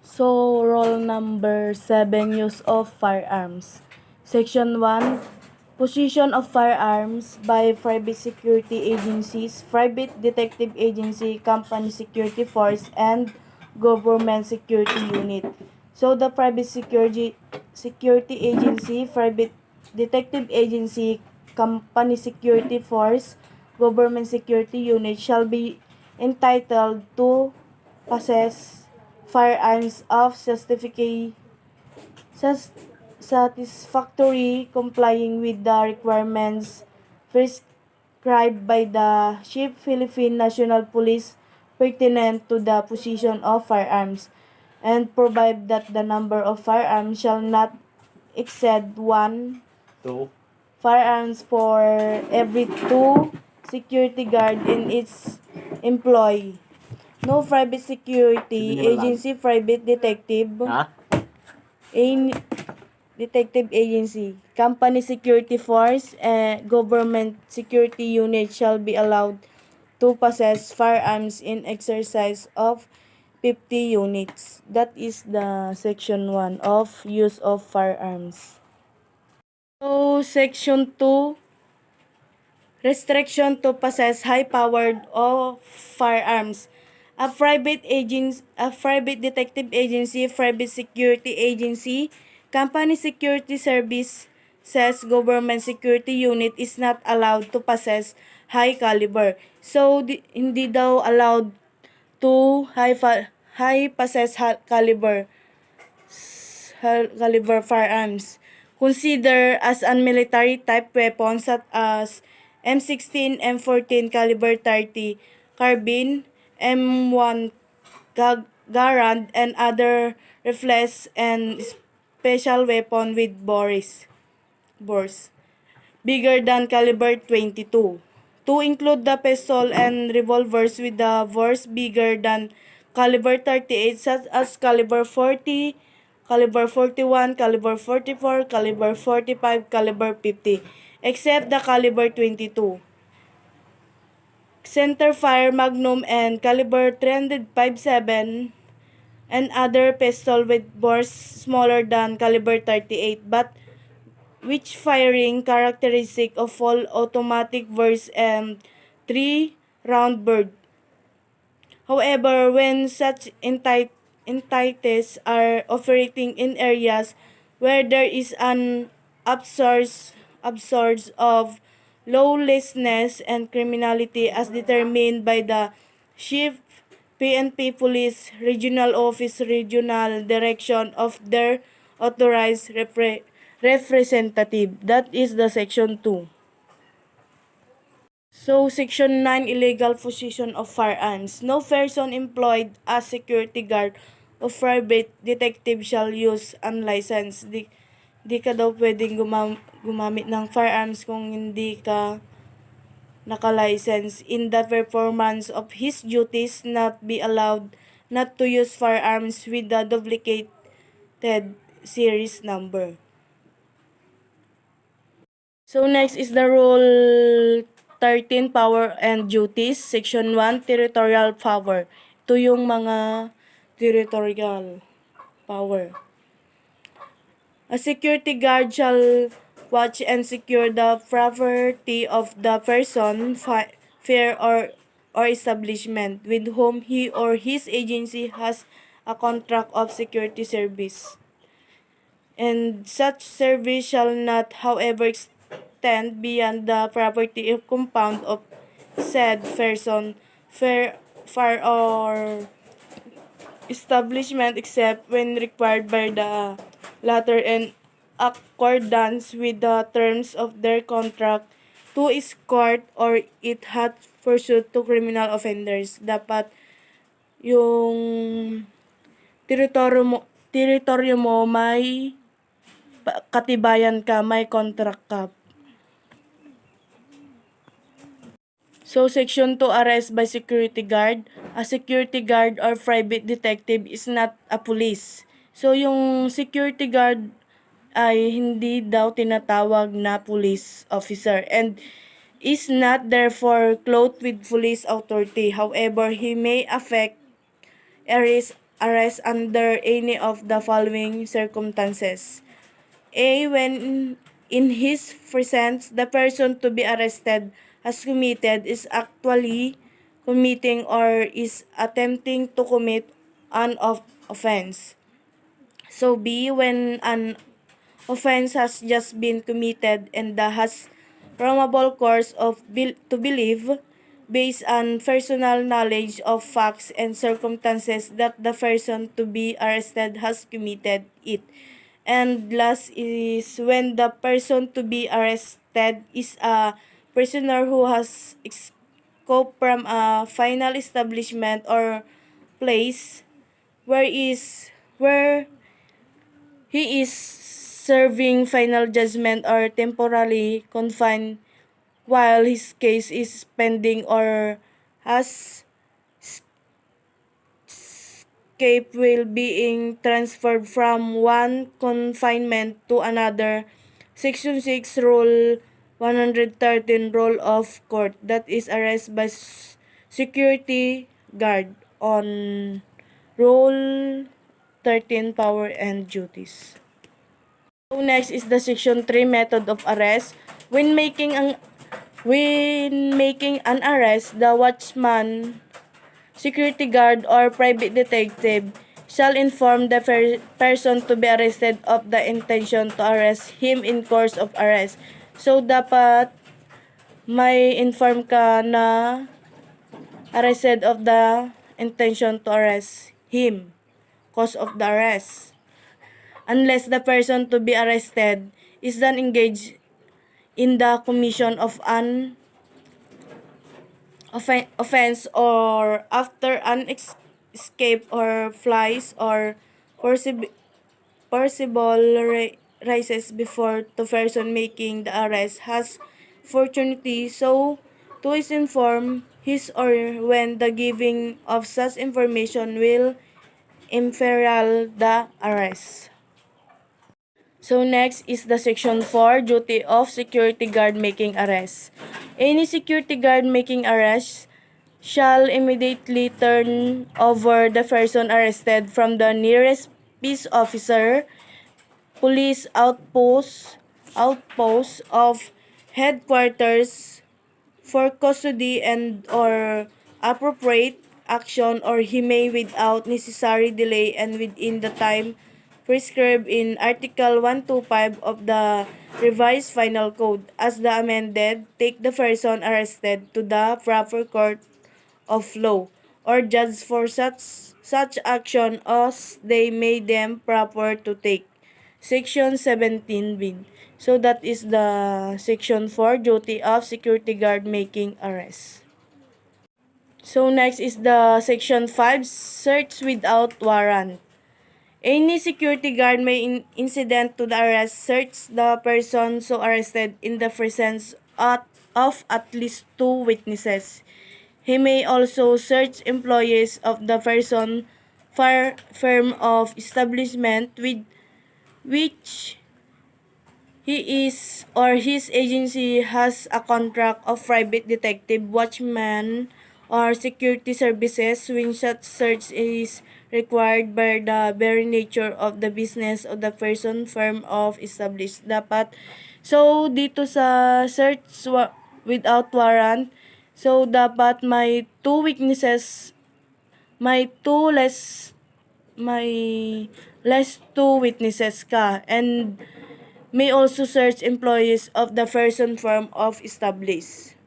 So, role number 7, use of firearms. Section 1, position of firearms by private security agencies, private detective agency, company security force, and government security unit. So, the private security agency, private detective agency, company security force, government security unit shall be entitled to possess firearms of satisfactory complying with the requirements prescribed by the Chief Philippine National Police pertinent to the possession of firearms, and provide that the number of firearms shall not exceed 2. firearms for every 2 security guard in its employ. No private security agency, private detective, Ha? detective agency, company security force, and government security unit shall be allowed to possess firearms in exercise of 50 units. That is the section 1 of use of firearms. So, section 2, restriction to possess high-powered or firearms. A private detective agency, private security agency, company security service says government security unit is not allowed to possess high caliber. So, hindi daw allowed to high possess caliber firearms. Consider as unmilitary type weapons such as M16, M14, caliber 30, carbine, M1 Garand, and other rifles and special weapon with bores bigger than caliber 22. To include the pistol and revolvers with the bores bigger than caliber 38 such as caliber 40, caliber 41, caliber 44, caliber 45, caliber 50, except the caliber 22. Centerfire, Magnum, and caliber 357 and other pistol with bores smaller than caliber 38 but which firing characteristic of full automatic verse and 3-round bird. However, when such entities are operating in areas where there is an upsurge of lawlessness and criminality as determined by the Chief PNP Police Regional Office Regional Direction of their authorized representative. That is the section 2. So, section 9, illegal possession of firearms. No person employed as security guard or private detective shall use unlicensed. Di ka daw pwedeng gumamit ng firearms kung hindi ka naka-license. In the performance of his duties, not be allowed not to use firearms with the duplicated series number. So next is the Rule 13, Power and Duties. Section 1, Territorial Power. Ito yung mga territorial power. A security guard shall watch and secure the property of the person, fair or establishment with whom he or his agency has a contract of security service. And such service shall not, however, extend beyond the property of compound of said person, fire or establishment except when required by the latter in accordance with the terms of their contract to escort or it had pursuit to criminal offenders. Dapat yung teritoryo mo may katibayan ka, may contract ka. So, Section 2, arrest by security guard. A security guard or private detective is not a police. So, yung security guard ay hindi daw tinatawag na police officer and is not therefore clothed with police authority. However, he may affect arrest under any of the following circumstances. A. When in his presence, the person to be arrested has committed, is actually committing, or is attempting to commit an offense. So B. When an offense has just been committed and has probable cause of to believe, based on personal knowledge of facts and circumstances, that the person to be arrested has committed it. And last is when the person to be arrested is a prisoner who has escaped from a final establishment or place where he is serving final judgment or temporarily confined while his case is pending, or has escaped while being transferred from one confinement to another. Section 6 Rule 113 Rule of Court, that is arrest by security guard on Rule 13 Power and Duties. So next is the section 3 method of arrest. When making an arrest, the watchman, security guard, or private detective shall inform the person to be arrested of the intention to arrest him in course of arrest. So dapat may inform ka na arrested of the intention to arrest him, cause of the arrest. Unless the person to be arrested is then engaged in the commission of an offense, or after an escape or flies, or possible rises before the person making the arrest has opportunity so to is inform his or when the giving of such information will imperil the arrest. So next is the section 4, duty of security guard making arrest. Any security guard making arrest shall immediately turn over the person arrested from the nearest peace officer, police outpost of headquarters for custody and or appropriate action, or he may without necessary delay and within the time prescribed in Article 125 of the Revised Final Code as the amended, take the person arrested to the proper court of law or judge for such action as they may deem proper to take. Section 17B. So that is the section 4, duty of security guard making arrest. So next is the section 5, search without warrant. Any security guard may incident to the arrest search the person so arrested in the presence of at least 2 witnesses. He may also search employees of the person firm of establishment with which he is or his agency has a contract of private detective, watchman, or security services when such search is required by the very nature of the business of the person firm of established. Dapat, so dito sa search without warrant, so dapat may two witnesses, may two less, may less two witnesses ka, and may also search employees of the person firm of established.